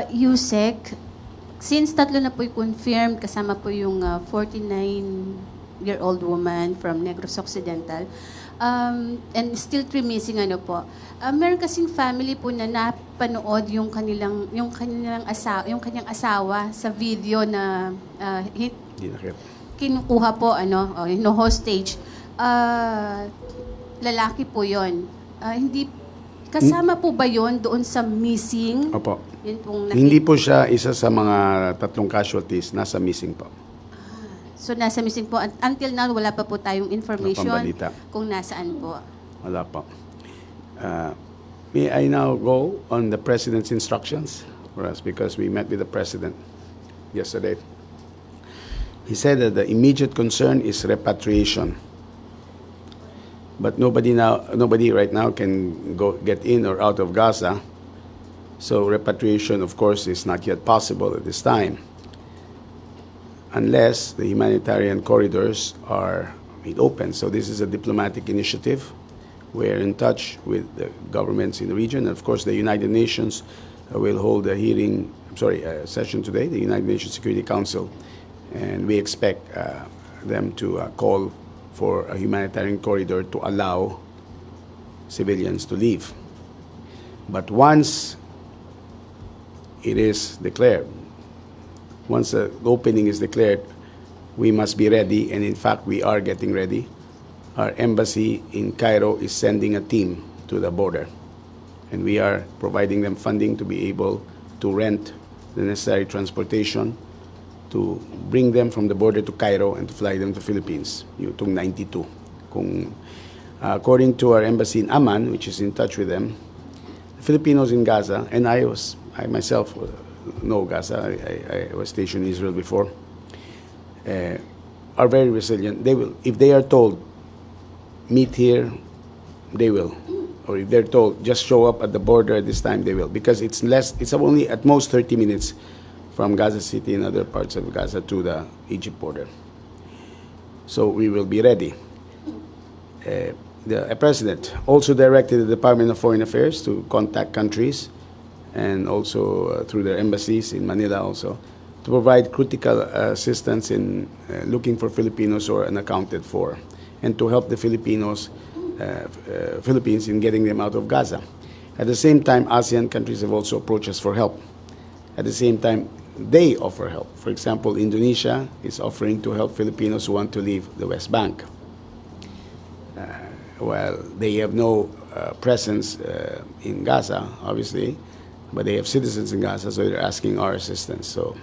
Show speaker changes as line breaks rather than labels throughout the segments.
Yusek, since tatlo na po confirmed, kasama po yung 49-year-old woman from Negros Occidental, and still 3 missing po. Meron kasing family po na napanood yung kanyang asawa sa video na kinukuha po no hostage. Lalaki po 'yon. Hindi kasama po ba 'yon doon sa missing?
Opo.
Yun pong
Hindi po siya isa sa mga 3 casualties, nasa missing po.
So nasa missing po. Until now, wala pa po tayong information kung nasaan po.
Wala po. May I now go on the President's instructions for us, because we met with the President yesterday. He said that the immediate concern is repatriation. But nobody right now can get in or out of Gaza. So repatriation, of course, is not yet possible at this time, unless the humanitarian corridors are made open. So this is a diplomatic initiative. We're in touch with the governments in the region. And of course, the United Nations will hold a session today, the United Nations Security Council. And we expect them to call for a humanitarian corridor to allow civilians to leave. But once it is declared, once the opening is declared, we must be ready, and in fact, we are getting ready. Our embassy in Cairo is sending a team to the border, and we are providing them funding to be able to rent the necessary transportation to bring them from the border to Cairo and to fly them to Philippines, yung 92. According to our embassy in Amman, which is in touch with them, the Filipinos in Gaza, and I myself know Gaza, I was stationed in Israel before, are very resilient. They will, if they are told, meet here, they will. Or if they're told, just show up at the border at this time, they will. Because it's only at most 30 minutes from Gaza City and other parts of Gaza to the Egypt border. So we will be ready. The President also directed the Department of Foreign Affairs to contact countries, and also through their embassies in Manila also, to provide critical assistance in looking for Filipinos who are unaccounted for, and to help the Philippines in getting them out of Gaza. At the same time, ASEAN countries have also approached us for help. At the same time, they offer help. For example, Indonesia is offering to help Filipinos who want to leave the West Bank. Well, they have no presence in Gaza, obviously, but they have citizens in Gaza, so they're asking our assistance. So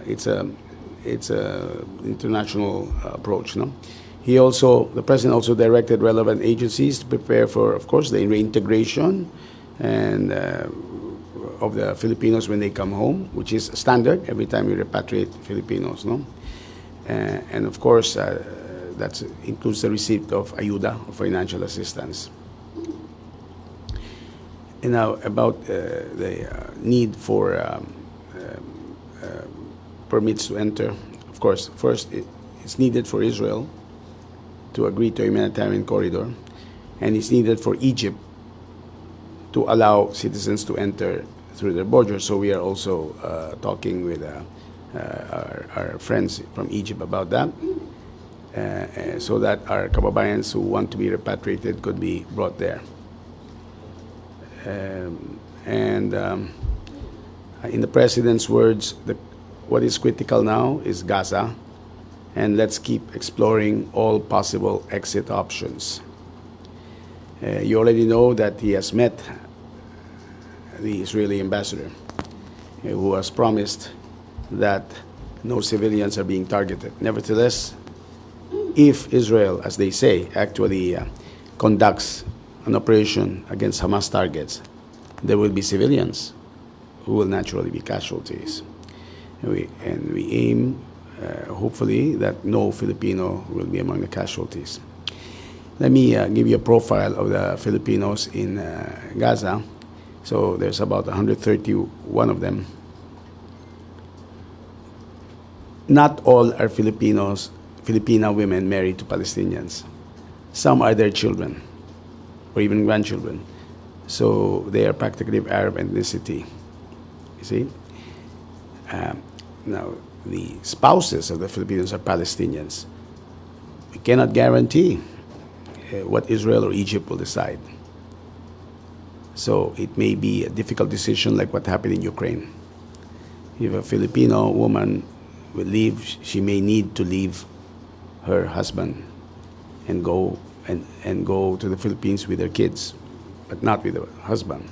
it's a international approach, no? The President also directed relevant agencies to prepare for, of course, the reintegration and of the Filipinos when they come home, which is standard every time we repatriate Filipinos, no? And of course, that includes the receipt of ayuda, or financial assistance. And now about the need for permits to enter. Of course, first it's needed for Israel to agree to a humanitarian corridor, and it's needed for Egypt to allow citizens to enter through their borders. So we are also talking with our friends from Egypt about that, so that our kababayans who want to be repatriated could be brought there. In the President's words, what is critical now is Gaza, and let's keep exploring all possible exit options. You already know that he has met the Israeli ambassador, who has promised that no civilians are being targeted. Nevertheless, if Israel, as they say, actually conducts an operation against Hamas targets, there will be civilians who will naturally be casualties. We aim, hopefully, that no Filipino will be among the casualties. Let me give you a profile of the Filipinos in Gaza. So there's about 131 of them. Not all are Filipina women married to Palestinians. Some are their children, or even grandchildren. So they are practically of Arab ethnicity. see? Now, the spouses of the Filipinos are Palestinians. We cannot guarantee what Israel or Egypt will decide. So it may be a difficult decision like what happened in Ukraine. If a Filipino woman will leave, she may need to leave her husband and go to the Philippines with her kids, but not with her husband.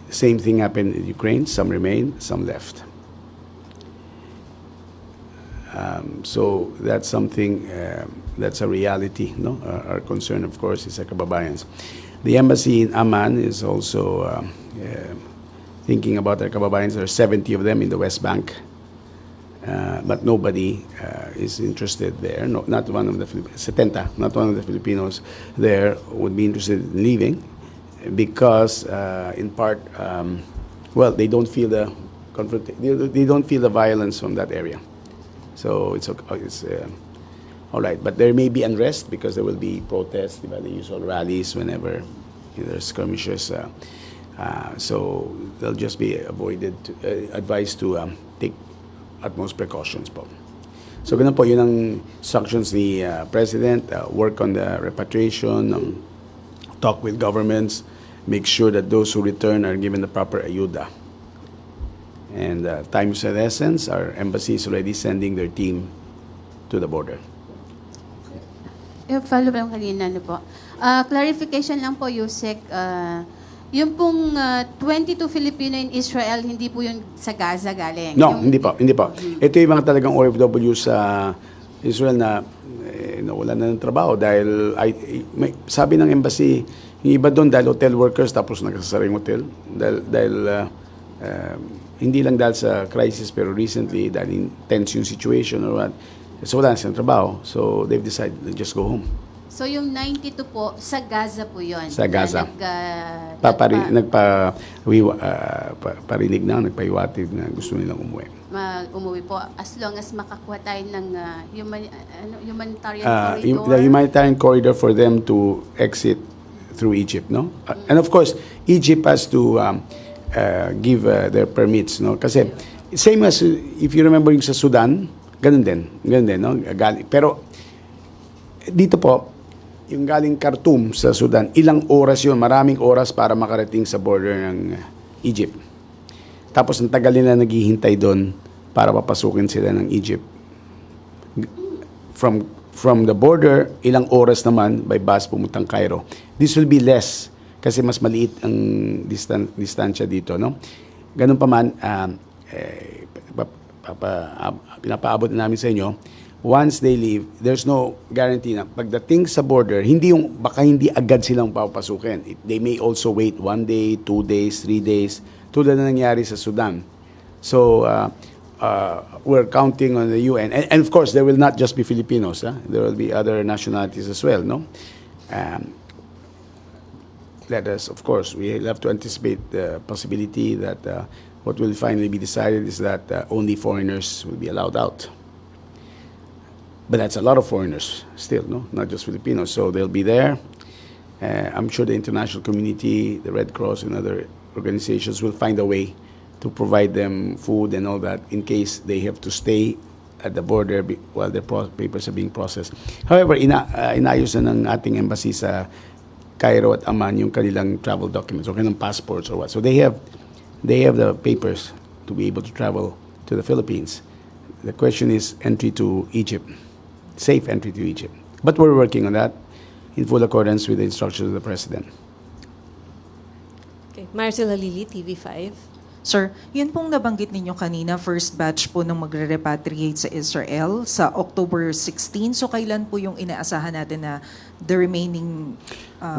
The same thing happened in Ukraine. Some remained, some left. So that's something, that's a reality. No? Our concern, of course, is sa kababayans. The embassy in Amman is also thinking about our kababayans. There are 70 of them in the West Bank, but nobody is interested there. No, not one of the 70, not one of the Filipinos there would be interested in leaving because, in part, well, they don't feel the they don't feel the violence from that area. So it's all right, but there may be unrest because there will be protests, the usual rallies whenever there's skirmishes. So they'll just be advised to take utmost precautions po. So ganun po, yun ang instructions ni President, work on the repatriation, talk with governments, make sure that those who return are given the proper ayuda. And time is of essence. Our embassy is already sending their team to the border.
Follow up kanina, ano po. Clarification lang po, Yusek. Yung pong 22 Filipino in Israel, hindi po yun sa Gaza galing?
No, hindi po. Ito yung mga talagang OFW sa Israel na wala na ng trabaho dahil sabi ng embassy, yung iba doon dahil hotel workers tapos nagsasaring hotel. Dahil hindi lang dahil sa crisis pero recently dahil tense yung situation or what. So wala na silang trabaho. So they've decided to just go home.
So yung 92 po, sa Gaza po yun?
Sa Gaza. Nagparinig na, nagpahiwatig na gusto nilang umuwi.
Umuwi po as long as makakuha tayo ng humanitarian
The
corridor?
humanitarian corridor for them to exit through Egypt, no? And of course, Egypt has to give their permits, no? Kasi same as if you remember yung sa Sudan, ganun din, no? Pero dito po, yung galing Khartoum sa Sudan, ilang oras yun, maraming oras para makarating sa border ng Egypt. Tapos ang tagal nila naghihintay doon para papasukin sila ng Egypt. From the border, ilang oras naman by bus pumuntang Cairo. This will be less kasi mas maliit ang distansya dito, no? Ganun pa man, pinapaabot na namin sa inyo, once they leave, there's no guarantee na pagdating sa border, baka hindi agad silang papasukin. They may also wait 1 day, 2 days, 3 days, tulad na nangyari sa Sudan. So, we're counting on the UN. And of course, there will not just be Filipinos. There will be other nationalities as well, no? Let us, of course, we have to anticipate the possibility that what will finally be decided is that only foreigners will be allowed out. But that's a lot of foreigners still, no? Not just Filipinos. So they'll be there. I'm sure the international community, the Red Cross and other organizations will find a way to provide them food and all that in case they have to stay at the border while their papers are being processed. However, inayos na ng ating embassy sa Cairo at Amman yung kanilang travel documents or kanilang passports or what. So they have the papers to be able to travel to the Philippines. The question is entry to Egypt, safe entry to Egypt. But we're working on that in full accordance with the instructions of the President.
Okay. Marcel Halili, TV5.
Sir, yun pong nabanggit ninyo kanina, first batch po nang magre-repatriate sa Israel sa October 16. So kailan po yung inaasahan natin na the remaining...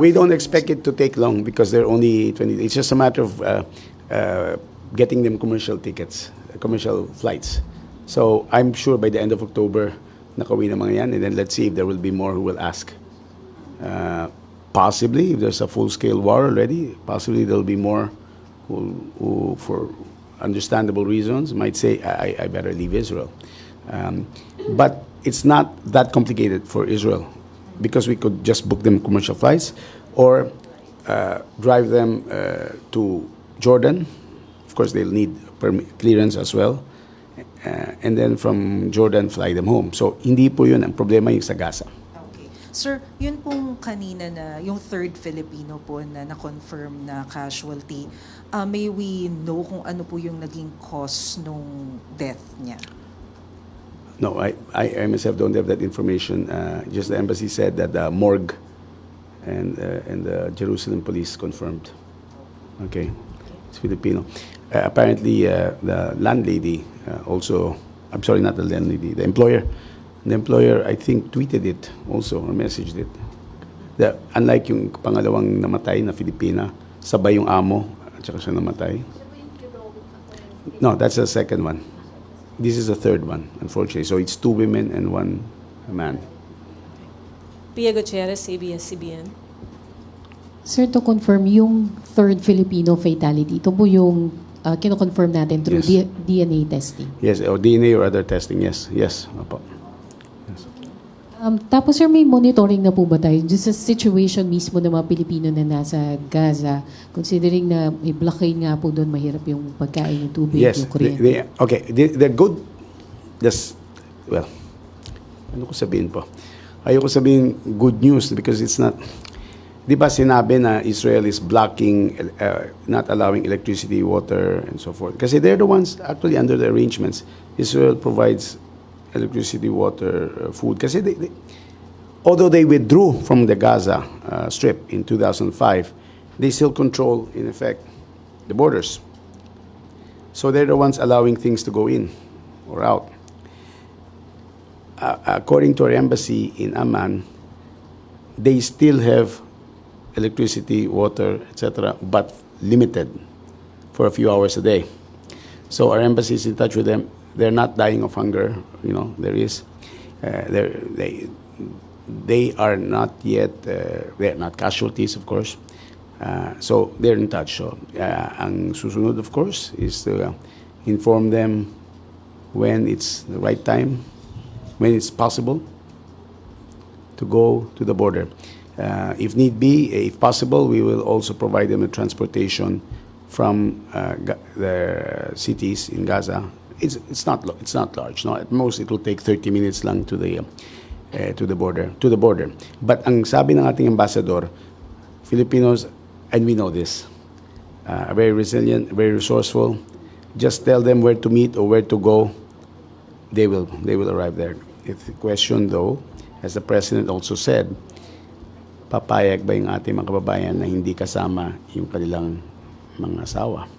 We don't expect it to take long because they're only 20. It's just a matter of getting them commercial tickets, commercial flights. So I'm sure by the end of October, nakauwi na mga yan. And then let's see if there will be more who will ask. Possibly, if there's a full-scale war already, possibly there'll be more who for understandable reasons, might say, I better leave Israel. But it's not that complicated for Israel because we could just book them commercial flights or drive them to Jordan, of course, they'll need clearance as well. And then from Jordan, fly them home. So, hindi po yun. Ang problema yung sa Gaza.
Okay. Sir, yun pong kanina na, yung third Filipino po na na-confirm na casualty, may we know kung ano po yung naging cause nung death niya?
No, I myself don't have that information. Just the embassy said that the morgue and the Jerusalem police confirmed. Okay, it's Filipino. Apparently, the landlady also, I'm sorry, not the landlady, the employer. The employer, I think, tweeted it also, or messaged it. Unlike yung pangalawang namatay na Filipina, sabay yung amo, at saka siya namatay. No, that's the second one. This is the third one, unfortunately. So it's 2 women and 1 man.
Pia Gutierrez, ABS-CBN.
Sir, to confirm, yung third Filipino fatality, ito po yung kino-confirm natin through
Yes.
DNA testing.
Yes, or DNA or other testing, yes. Yes, opo.
Tapos sir, may monitoring na po ba tayo just sa situation mismo ng mga Pilipino na nasa Gaza, considering na may blockade nga po doon, mahirap yung pagkain, yung tubig,
Yes,
yung kuryente.
they're good. Well, ano ko sabihin po? Ayoko sabihin good news because it's not. Di ba sinabi na Israel is blocking, not allowing electricity, water, and so forth? Kasi they're the ones actually under the arrangements. Israel provides electricity, water, food. Kasi although they withdrew from the Gaza Strip in 2005, they still control, in effect, the borders. So they're the ones allowing things to go in or out. According to our embassy in Amman, they still have electricity, water, etc., but limited for a few hours a day. So our embassy is in touch with them. They're not dying of hunger, there is. They are not yet, they're not casualties, of course. So they're in touch. So, ang susunod, of course, is to inform them when it's the right time, when it's possible to go to the border. If need be, if possible, we will also provide them with transportation from the cities in Gaza. It's not large. No, at most it will take 30 minutes lang to the border. But ang sabi ng ating ambassador, Filipinos, and we know this, are very resilient, very resourceful. Just tell them where to meet or where to go. They will arrive there. If the question, though, as the president also said, papayag ba yung ating mga kababayan na hindi kasama yung kanilang mga asawa?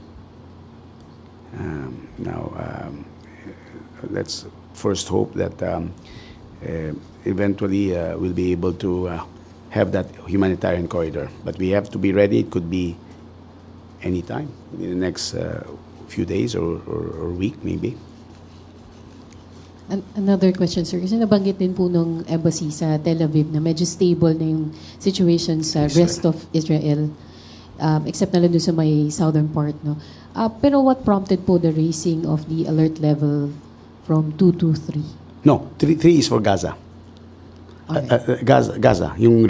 Now, let's first hope that eventually we'll be able to have that humanitarian corridor. But we have to be ready. It could be any time in the next few days or week, maybe.
Another question, sir. Kasi nabanggit din po ng embassy sa Tel Aviv na medyo stable na yung situation sa rest of Israel, except na lang doon sa may southern part, no? Pero what prompted po the raising of the alert level from 2 to 3?
No, 3 is for Gaza.
Okay.
Gaza. Yung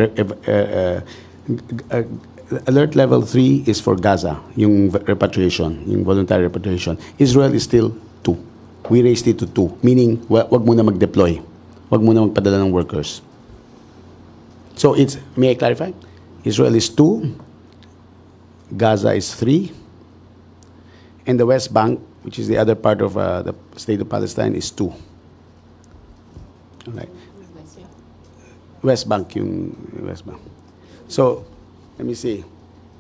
alert level 3 is for Gaza, yung repatriation, yung voluntary repatriation. Israel is still 2. We raised it to 2, meaning wag muna mag-deploy. Wag muna magpadala ng workers. So may I clarify? Israel is 2, Gaza is 3, and the West Bank, which is the other part of the state of Palestine, is 2. Alright. West Bank, yung West Bank. So, let me see.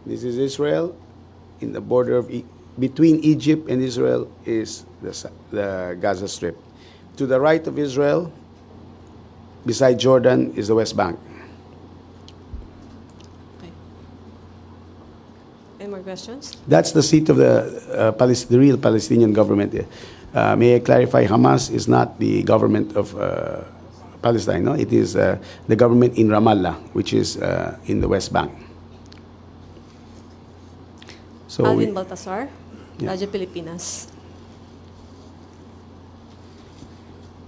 This is Israel. In the border of between Egypt and Israel is the Gaza Strip. To the right of Israel, beside Jordan, is the West Bank.
Okay. Any more questions?
That's the seat of the real Palestinian government. May I clarify, Hamas is not the government of Palestine. No? It is the government in Ramallah, which is in the West Bank. So
Alvin Baltasar,
Yeah.
Radyo Pilipinas.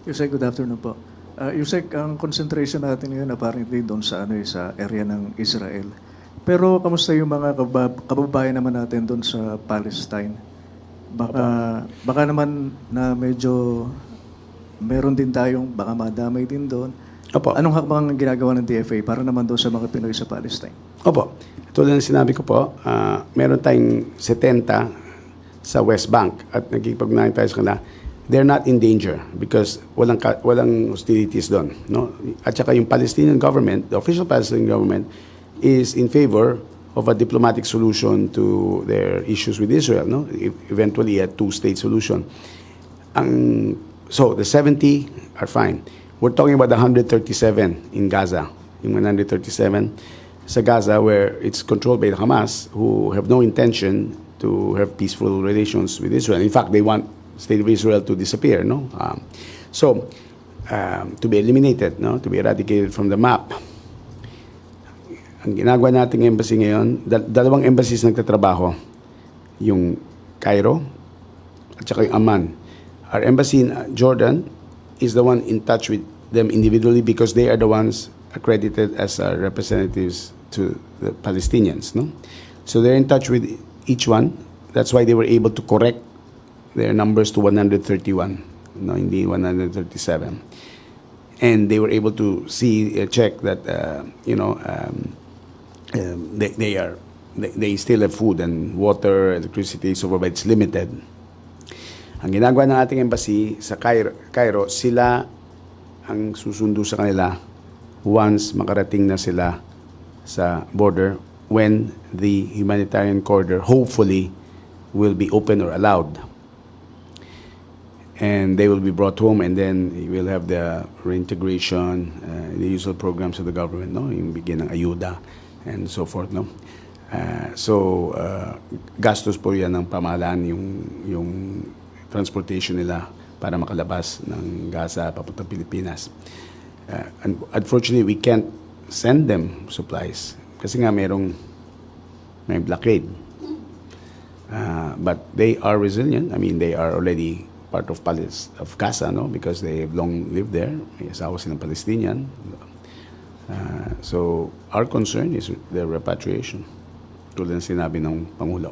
Yusek, good afternoon po. Yusek, ang concentration natin ngayon apparently doon sa sa area ng Israel. Pero kamusta yung mga kababayan naman natin doon sa Palestine? Baka naman na medyo meron din tayong, baka madamay din doon.
Opo.
Anong hakbang ang ginagawa ng DFA para naman doon sa mga Pinoy sa Palestine?
Opo. Tulad ng sinabi ko po, meron tayong 70 sa West Bank at nagkikipag-ugnayan tayo sa kanila. They're not in danger because walang hostilities doon. No? At saka yung Palestinian government, the official Palestinian government, is in favor of a diplomatic solution to their issues with Israel. No? Eventually a two-state solution. So the 70 are fine. We're talking about the 137 in Gaza. Yung 137 sa Gaza where it's controlled by the Hamas who have no intention to have peaceful relations with Israel. In fact, they want the state of Israel to disappear, no? To be eliminated, no? To be eradicated from the map. Ang ginagawa nating embassy ngayon, dalawang embassies nagtatrabaho. Yung Cairo at saka yung Amman. Our embassy in Jordan is the one in touch with them individually because they are the ones accredited as representatives to the Palestinians, no? So they're in touch with each one. That's why they were able to correct their numbers to 131, no, hindi 137. And they were able to check that, they still have food and water, electricity, so but it's limited. Ang ginagawa ng ating embassy sa Cairo, sila ang susundo sa kanila once makarating na sila sa border when the humanitarian corridor hopefully will be open or allowed. And they will be brought home and then we'll have the reintegration, the usual programs of the government, no? Yung bigyan ng ayuda and so forth, no? Gastos po yan ng pamahalaan yung transportation nila para makalabas ng Gaza papuntang Pilipinas. Unfortunately, we can't send them supplies kasi nga may blockade. But they are resilient. I mean, they are already part of Gaza, no? Because they have long lived there. May asawa silang Palestinian. So our concern is their repatriation. Tulad ng sinabi ng Pangulo.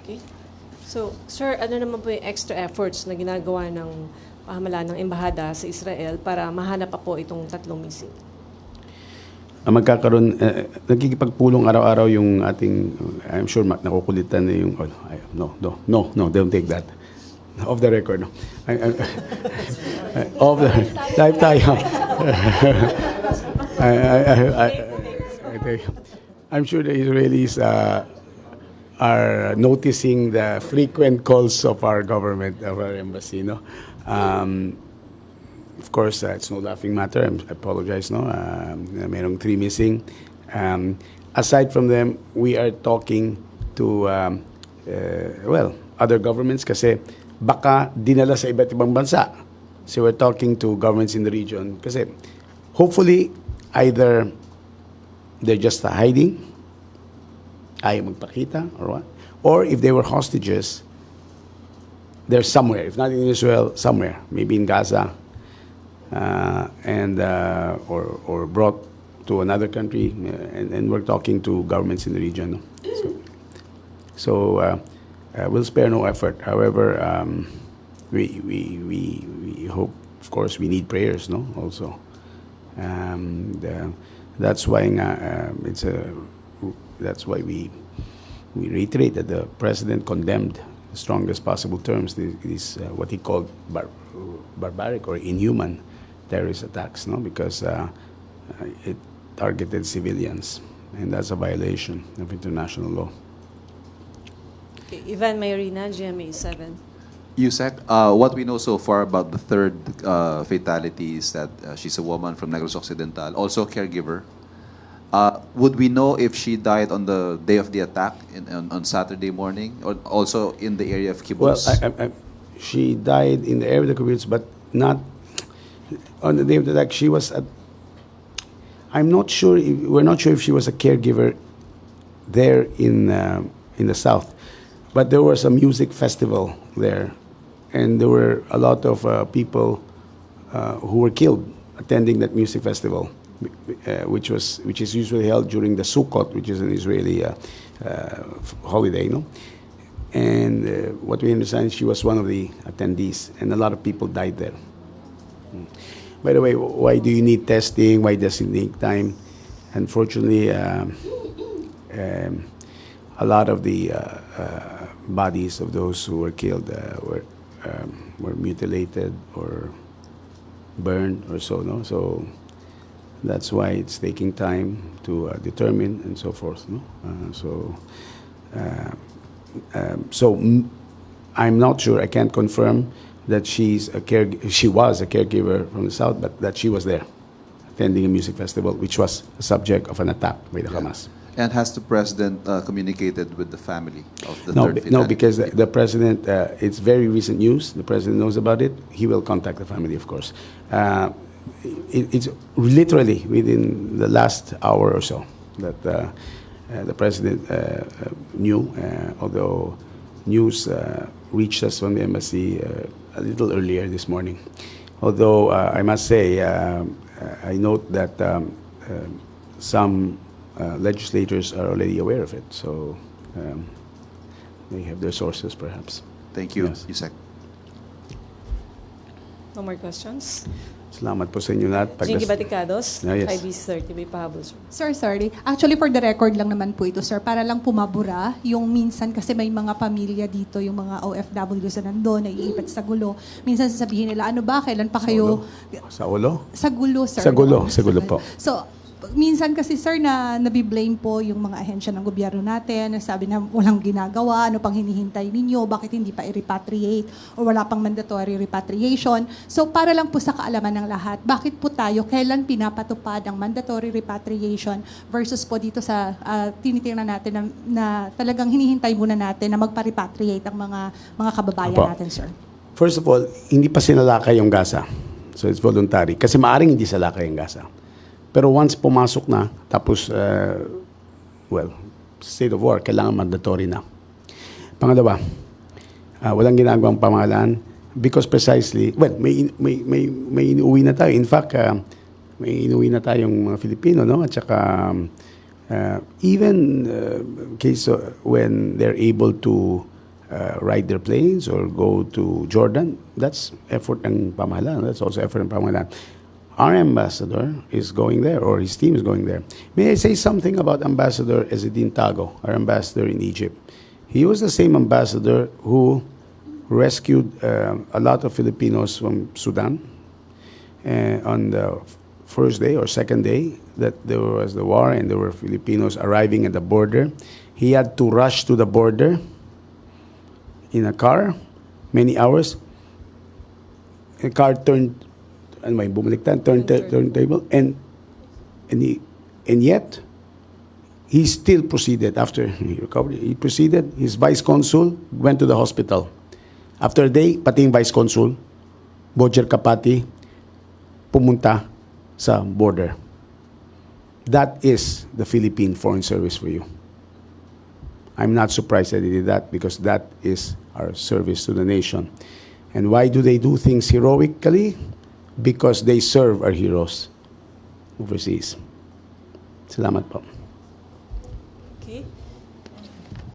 Okay. So, sir, ano naman po yung extra efforts na ginagawa ng pamahalaan ng embahada sa Israel para mahanap pa po itong tatlong missing?
Magkakaroon, nagkikipagpulong araw-araw yung ating, I'm sure nakukulitan na yung, no, don't take that. Off the record, no. Off the, live tayo. I'm sure the Israelis are noticing the frequent calls of our government, of our embassy, no. Of course, it's no laughing matter. I apologize, no. Merong 3 missing. Aside from them, we are talking to other governments kasi baka dinala sa iba't ibang bansa. So we're talking to governments in the region kasi hopefully either they're just hiding, ayaw magpakita or what, or if they were hostages, they're somewhere, if not in Israel, somewhere, maybe in Gaza, or brought to another country, and we're talking to governments in the region. So we'll spare no effort. However, we hope, of course, we need prayers, no, also. That's why that's why we reiterate that the president condemned the strongest possible terms these what he called barbaric or inhuman terrorist attacks, no, because it targeted civilians, and that's a violation of international law.
Okay, Ivan Mayorina, GMA 7.
Yusek, what we know so far about the third fatality is that she's a woman from Negros Occidental, also a caregiver. Would we know if she died on the day of the attack on Saturday morning, or also in the area of Kibbutz?
Well, she died in the area of the kibbutz, but not on the day of the attack. She was I'm not sure. We're not sure if she was a caregiver there in the south, but there was a music festival there, and there were a lot of people who were killed attending that music festival. which is usually held during the Sukkot, which is an Israeli holiday, no? And what we understand, she was one of the attendees, and a lot of people died there. By the way, why do you need testing? Why does it take time? Unfortunately, a lot of the bodies of those who were killed were mutilated or burned or so, no? So that's why it's taking time to determine and so forth, no? I'm not sure. I can't confirm that she was a caregiver from the South, but that she was there attending a music festival, which was a subject of an attack by the Hamas.
And has the president communicated with the family of the
No,
third fatality?
no, because the president, it's very recent news. The president knows about it. He will contact the family, of course. It's literally within the last hour or so that the president knew, although news reached us from the embassy a little earlier this morning. Although I must say, I note that some legislators are already aware of it, so they have their sources, perhaps.
Thank you,
Yes.
Yusek.
No more questions?
Salamat po sa inyo lahat.
Jinky Baticados,
Ah, yes.
5B30, may pahabol, sir.
Sir, sorry. Actually, for the record lang naman po ito, sir. Para lang pumabura yung minsan kasi may mga pamilya dito, yung mga OFWs na nandun, naiipit sa gulo. Minsan sasabihin nila, ano ba, kailan pa kayo...
Sa ulo?
Sa gulo, sir.
Sa gulo po.
So, minsan kasi, sir, na nabiblame po yung mga ahensya ng gobyerno natin, sabi na walang ginagawa, ano pang hinihintay ninyo, bakit hindi pa i-repatriate o wala pang mandatory repatriation. So, para lang po sa kaalaman ng lahat, bakit po tayo, kailan pinapatupad ang mandatory repatriation versus po dito sa tinitingnan natin na talagang hinihintay muna natin na magpa-repatriate ang mga kababayan
Apo.
natin, sir?
First of all, hindi pa sinalakay yung Gaza. So it's voluntary. Kasi maaring hindi salakay yung Gaza. Pero once pumasok na, tapos, state of war, kailangan mandatory na. Pangalawa, walang ginagawang pamahalaan because precisely, may inuwi na tayo. In fact, may inuwi na tayong mga Filipino, no? At saka, even case when they're able to ride their planes or go to Jordan, that's effort ng pamahalaan. That's also effort ng pamahalaan. Our ambassador is going there, or his team is going there. May I say something about Ambassador Ezedin Tago, our ambassador in Egypt? He was the same ambassador who rescued a lot of Filipinos from Sudan on the first day or second day that there was the war and there were Filipinos arriving at the border. He had to rush to the border in a car, many hours. A car turned turntable, and yet he still proceeded after he recovered. He proceeded. His vice consul went to the hospital. After a day, pati yung vice consul, Bojer Kapati, pumunta sa border. That is the Philippine Foreign Service for you. I'm not surprised that he did that because that is our service to the nation. And why do they do things heroically? Because they serve our heroes overseas. Salamat po.